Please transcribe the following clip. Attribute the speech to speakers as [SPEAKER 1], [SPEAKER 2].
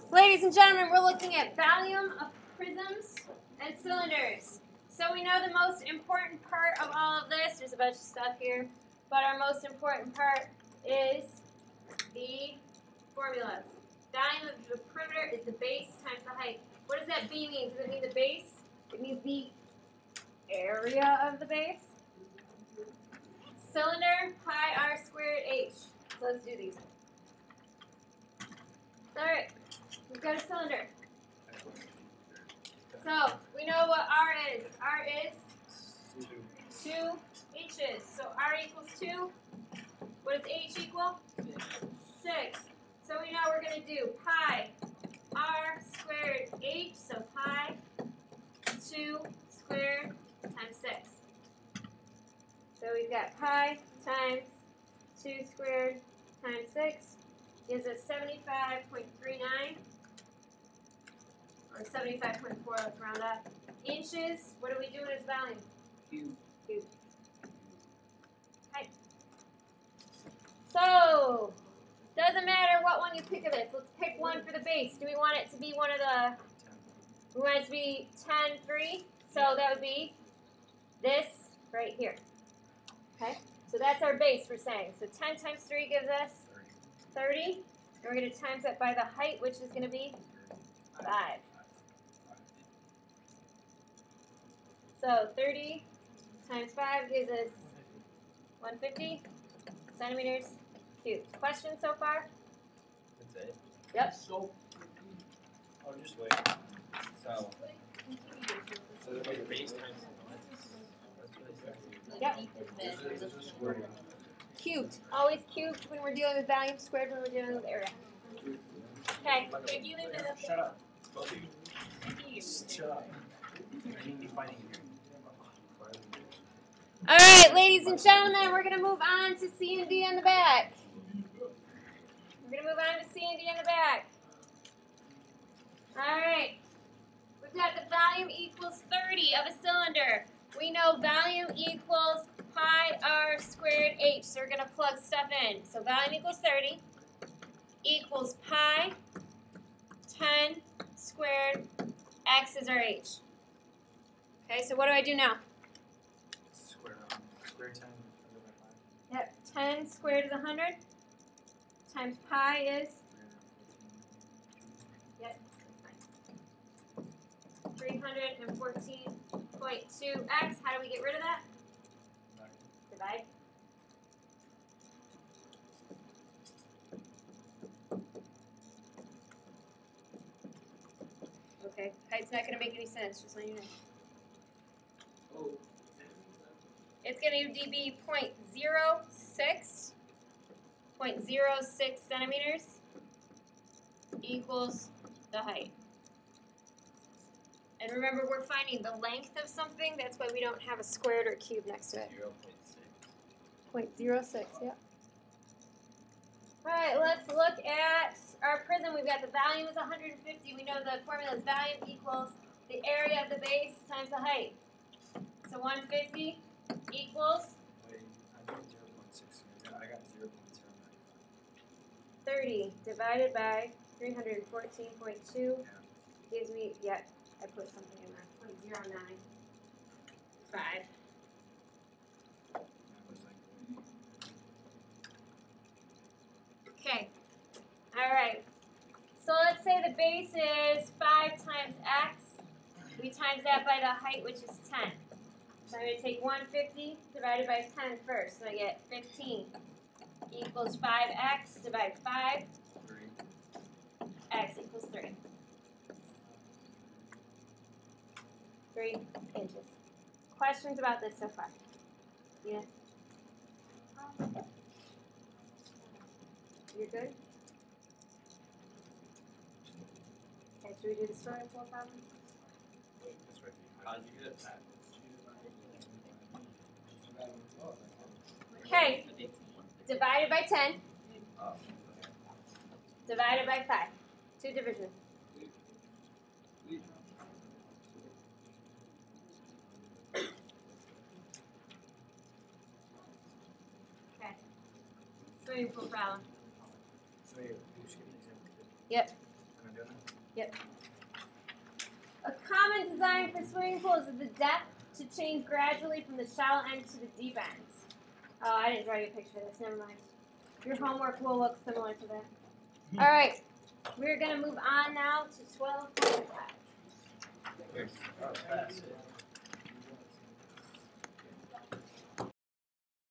[SPEAKER 1] Ladies and gentlemen, we're looking at volume of prisms and cylinders. So we know the most important part of all of this, there's a bunch of stuff here, but our most important part is the formula. Volume of the perimeter is the base times the height. What does that B mean? Does it mean the base? It means the area of the base. Cylinder, pi r squared h. So let's do these. Alright, we've got a cylinder. So we know what r is. R is 2 h's. So r equals 2. What does h equal? 6. So we know we're going to do pi r squared h. So pi 2 squared times 6. So we've got pi times 2 squared times 6 gives us 75.39, or 75.4, let's round up. Inches, what are we doing as volume? Cube. Okay. So, doesn't matter what one you pick of this. Let's pick one for the base. Do we want it to be one of the, we want it to be 10, 3? So that would be this right here. Okay, so that's our base we're saying. So 10 times 3 gives us 30. And we're going to times that by the height, which is going to be 5. So 30 times 5 gives us 150 centimeters cubed. Questions so far?
[SPEAKER 2] That's it?
[SPEAKER 1] Yep.
[SPEAKER 2] So, oh, just wait. So the way base times
[SPEAKER 1] Yep. Cubed. Always cubed when we're dealing with volume, squared when we're dealing with area. Okay.
[SPEAKER 2] If you leave it up. Shut up. Both of you. Shut up. You need to be fighting here.
[SPEAKER 1] All right, ladies and gentlemen, we're going to move on to C and D in the back. We're going to move on to C and D in the back. All right. We've got the volume equals 30 of a cylinder. We know volume equals pi r squared h. So we're going to plug stuff in. So volume equals 30 equals pi 10 squared x is our h. Okay, so what do I do now?
[SPEAKER 2] Square 10 divided by 5.
[SPEAKER 1] Yep, 10 squared is 100 times pi is, yep, 314.2x. How do we get rid of that? Divide. Okay, height's not going to make any sense, just letting you know. It's going to be 0.06 centimeters equals the height. And remember, we're finding the length of something. That's why we don't have a squared or cube next to it. 0.06, yeah. All right, let's look at our prism. We've got the volume is 150. We know the formula is volume equals the area of the base times the height. So 150 equals?
[SPEAKER 2] Wait, I got 0.6. I got 0.095.
[SPEAKER 1] 30 divided by 314.2 gives me, yeah, I put something in there, 0.095. Okay, all right. So let's say the base is 5 times x. We times that by the height, which is 10. So I'm going to take 150 divided by 10 first. So I get 15 equals 5x divided by 5.
[SPEAKER 2] 3.
[SPEAKER 1] X equals 3. 3 inches. Questions about this so far? Yeah? You're good? Okay, should we do the swimming pool problem?
[SPEAKER 2] How'd you get that?
[SPEAKER 1] Okay. Divided by 10. Divided by 5. 2 divisions. Okay. Swimming pool problem.
[SPEAKER 2] So you skip example 2.
[SPEAKER 1] Yep.
[SPEAKER 2] Am I doing that?
[SPEAKER 1] Yep. A common design for swimming pools is the depth to change gradually from the shallow end to the deep end. Oh, I didn't draw you a picture of this. Never mind. Your homework will look similar to that. All right. We're going to move on now to 12.5.
[SPEAKER 2] Here. Oh, pass it.